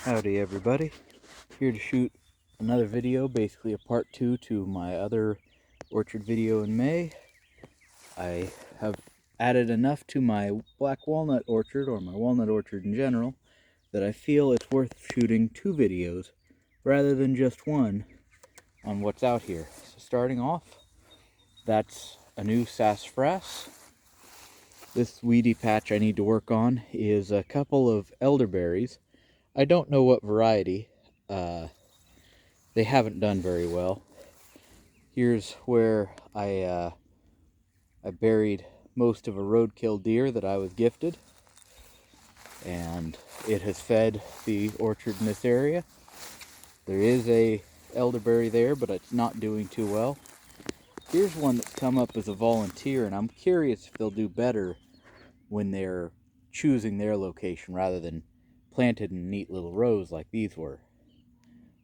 Howdy everybody, here to shoot another video, basically a part 2 to my other orchard video in May. I have added enough to my black walnut orchard, or my walnut orchard in general, that I feel it's worth shooting 2 videos rather than just one on what's out here. So starting off, that's a new sassafras. This weedy patch I need to work on is a couple of elderberries. I don't know what variety. They haven't done very well. Here's where I buried most of a roadkill deer that I was gifted, and it has fed the orchard in this area. There is a elderberry there, but it's not doing too well. Here's one that's come up as a volunteer, and I'm curious if they'll do better when they're choosing their location rather than planted in neat little rows like these were.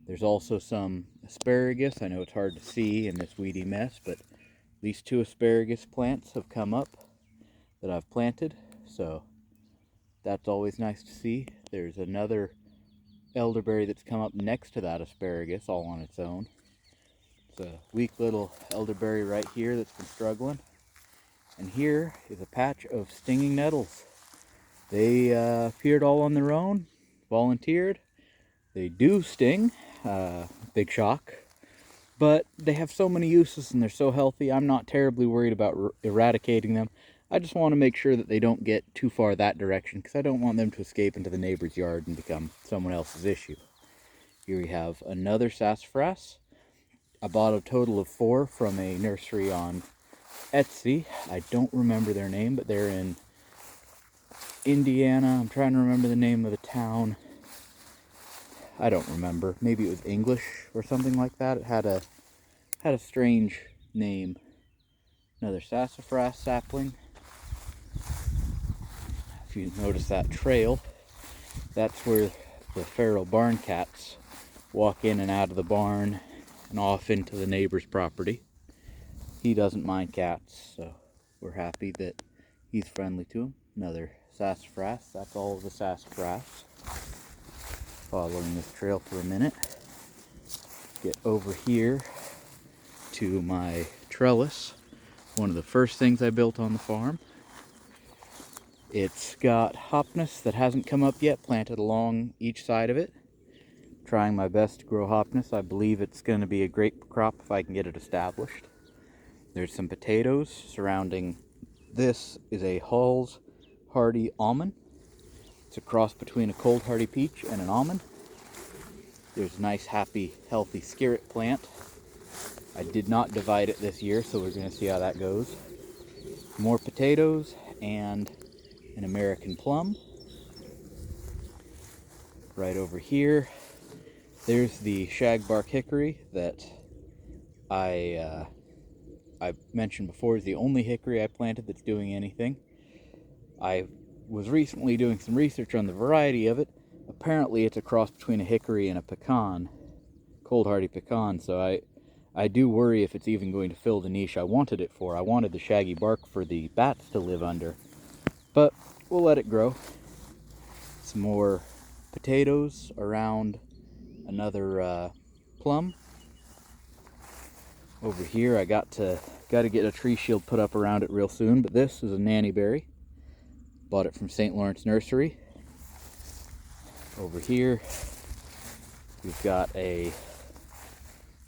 There's also some asparagus. I know it's hard to see in this weedy mess, but these 2 asparagus plants have come up that I've planted, so that's always nice to see. There's another elderberry that's come up next to that asparagus all on its own. It's a weak little elderberry right here that's been struggling. And here is a patch of stinging nettles. They appeared all on their own, volunteered. They do sting, big shock, but they have so many uses and they're so healthy. I'm not terribly worried about eradicating them. I just want to make sure that they don't get too far that direction, because I don't want them to escape into the neighbor's yard and become someone else's issue. Here we have another sassafras. I bought a total of 4 from a nursery on Etsy. I don't remember their name, but they're in Indiana. I'm trying to remember the name of the town. I don't remember. Maybe it was English or something like that. It had a strange name. Another sassafras sapling. If you notice that trail, that's where the feral barn cats walk in and out of the barn and off into the neighbor's property. He doesn't mind cats, so we're happy that he's friendly to them. Another sassafras. That's all of the sassafras. Following this trail for a minute. Get over here to my trellis. One of the first things I built on the farm. It's got hopness that hasn't come up yet, planted along each side of it. Trying my best to grow hopness. I believe it's going to be a great crop if I can get it established. There's some potatoes surrounding. This is a Hall's Hardy almond. It's a cross between a cold hardy peach and an almond. There's a nice, happy, healthy skirret plant. I did not divide it this year, so we're going to see how that goes. More potatoes and an American plum. Right over here, there's the shagbark hickory that I mentioned before is the only hickory I planted that's doing anything. I was recently doing some research on the variety of it. Apparently it's a cross between a hickory and a pecan, cold hardy pecan, so I do worry if it's even going to fill the niche I wanted it for. I wanted the shaggy bark for the bats to live under, but we'll let it grow. Some more potatoes around another plum. Over here I got to get a tree shield put up around it real soon, but this is a nanny berry. Bought it from St. Lawrence Nursery. Over here we've got a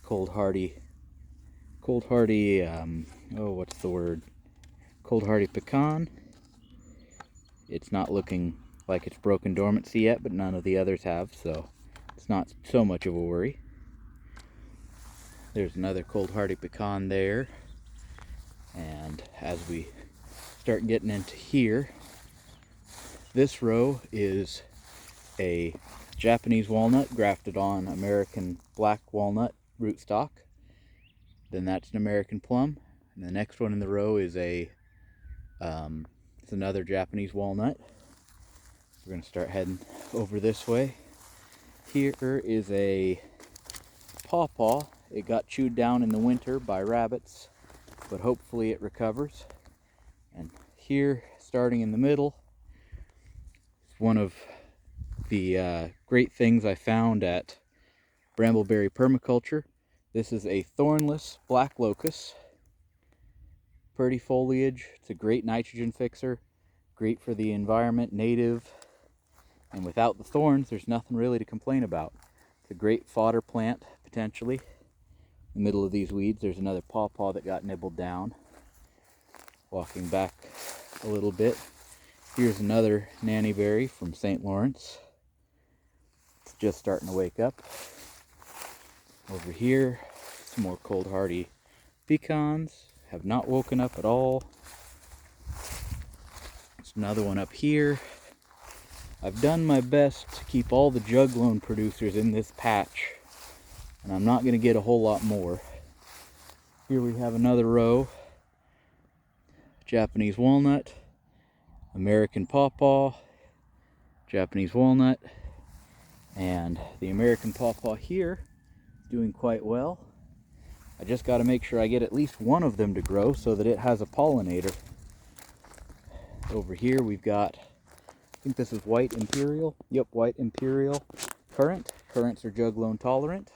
cold hardy cold hardy pecan. It's not looking like it's broken dormancy yet, but none of the others have, so it's not so much of a worry. There's another cold hardy pecan there. And as we start getting into here, this row is a Japanese walnut grafted on American black walnut rootstock. Then that's an American plum. And the next one in the row is it's another Japanese walnut. We're going to start heading over this way. Here is a pawpaw. It got chewed down in the winter by rabbits, but hopefully it recovers. And here, starting in the middle, is one of the great things I found at Brambleberry Permaculture. This is a thornless black locust. Pretty foliage. It's a great nitrogen fixer. Great for the environment, native. And without the thorns, there's nothing really to complain about. It's a great fodder plant, potentially. In the middle of these weeds, there's another pawpaw that got nibbled down. Walking back a little bit, here's another nanny berry from St. Lawrence. It's just starting to wake up. Over here, some more cold hardy pecans. Have not woken up at all. There's another one up here. I've done my best to keep all the juglone producers in this patch, and I'm not going to get a whole lot more. Here we have another row. Japanese walnut, American pawpaw, Japanese walnut, and the American pawpaw here is doing quite well. I just got to make sure I get at least one of them to grow so that it has a pollinator. Over here we've got, I think this is white imperial. Yep, white imperial currant. Currants are juglone tolerant.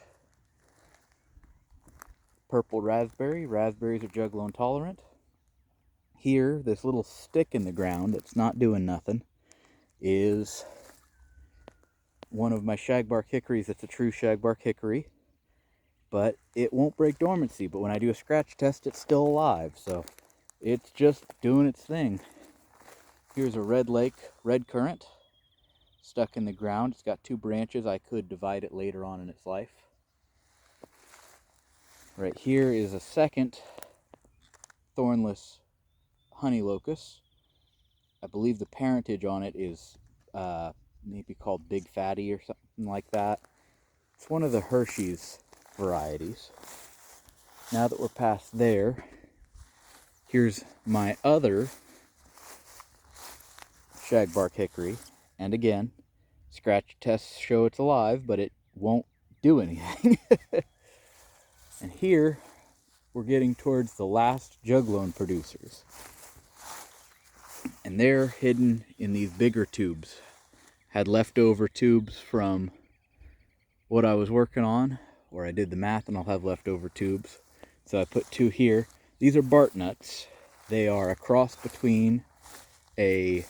Purple raspberry. Raspberries are juglone tolerant. Here, this little stick in the ground that's not doing nothing is one of my shagbark hickories. It's a true shagbark hickory, but it won't break dormancy. But when I do a scratch test, it's still alive, so it's just doing its thing. Here's a red lake red currant stuck in the ground. It's got two branches. I could divide it later on in its life. Right here is a second thornless honey locust. I believe the parentage on it is maybe called Big Fatty or something like that. It's one of the Hershey's varieties. Now that we're past there, here's my other shagbark hickory. And again, scratch tests show it's alive, but it won't do anything. And here, we're getting towards the last juglone producers. And they're hidden in these bigger tubes. Had leftover tubes from what I was working on, or I did the math and I'll have leftover tubes. So I put two here. These are Bart nuts. They are a cross between a,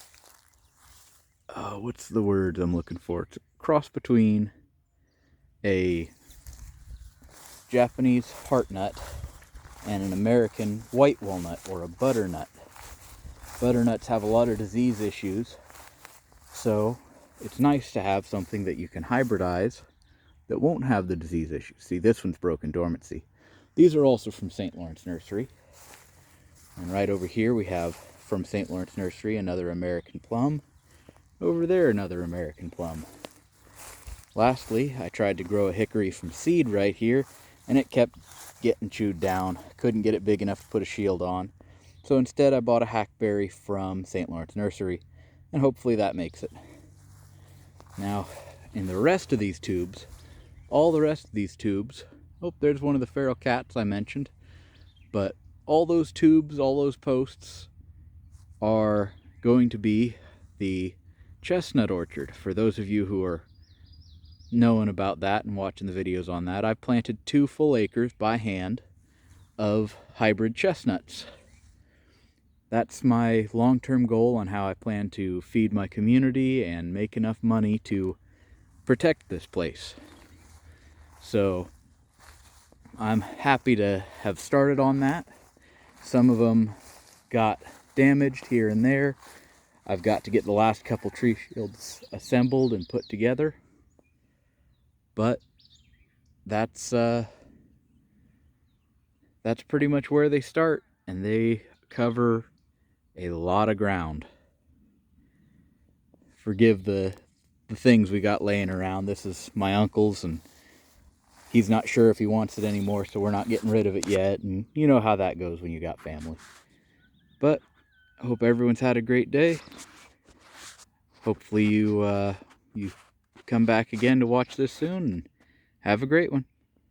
what's the word I'm looking for? It's a cross between a Japanese heart nut and an American white walnut, or a butternut. Butternuts have a lot of disease issues, so it's nice to have something that you can hybridize that won't have the disease issues. See, this one's broken dormancy. These are also from St. Lawrence Nursery. And right over here we have from St. Lawrence Nursery another American plum. Over there another American plum. Lastly, I tried to grow a hickory from seed right here, and it kept getting chewed down. Couldn't get it big enough to put a shield on. So instead I bought a hackberry from St. Lawrence Nursery, and hopefully that makes it. Now, in the rest of these tubes, all the rest of these tubes, oh, there's one of the feral cats I mentioned, but all those tubes, all those posts are going to be the chestnut orchard. For those of you who are knowing about that and watching the videos on that, I've planted 2 full acres by hand of hybrid chestnuts. That's my long-term goal on how I plan to feed my community and make enough money to protect this place. So I'm happy to have started on that. Some of them got damaged here and there. I've got to get the last couple tree shields assembled and put together. But that's pretty much where they start, and they cover a lot of ground. Forgive the things we got laying around. This is my uncle's, and he's not sure if he wants it anymore, so we're not getting rid of it yet. And you know how that goes when you got family. But I hope everyone's had a great day. Hopefully you come back again to watch this soon, and have a great one.